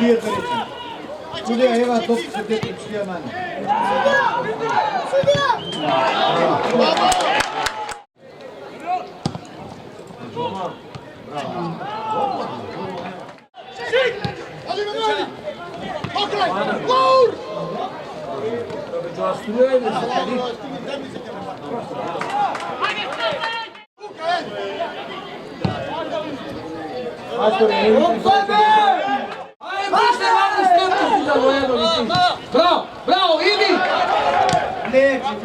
Vier Berichten. Sudija Eva top 44 manje. Bravo, bravo, idi! Leči.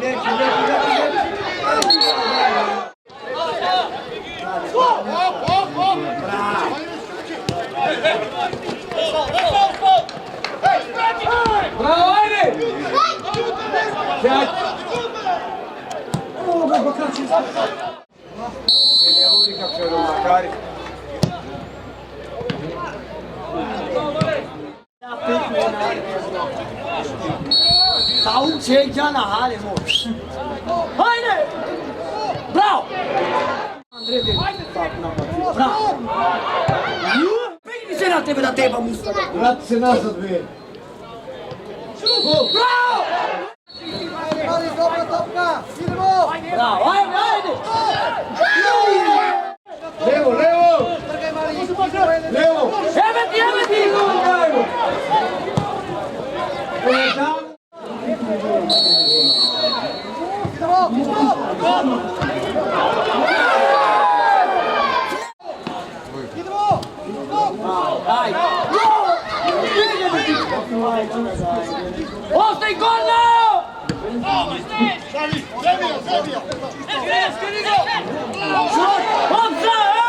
Bravo, ajde! Saúl chega já na área, irmão. Vai, né? Brau! André dele. Brau! Vem que você não teve da tempo a música. Vrati se nazad, ve. Brau! Brau, ajde! Levo! Evo ti! Dai! Ostaj golno! Opsa!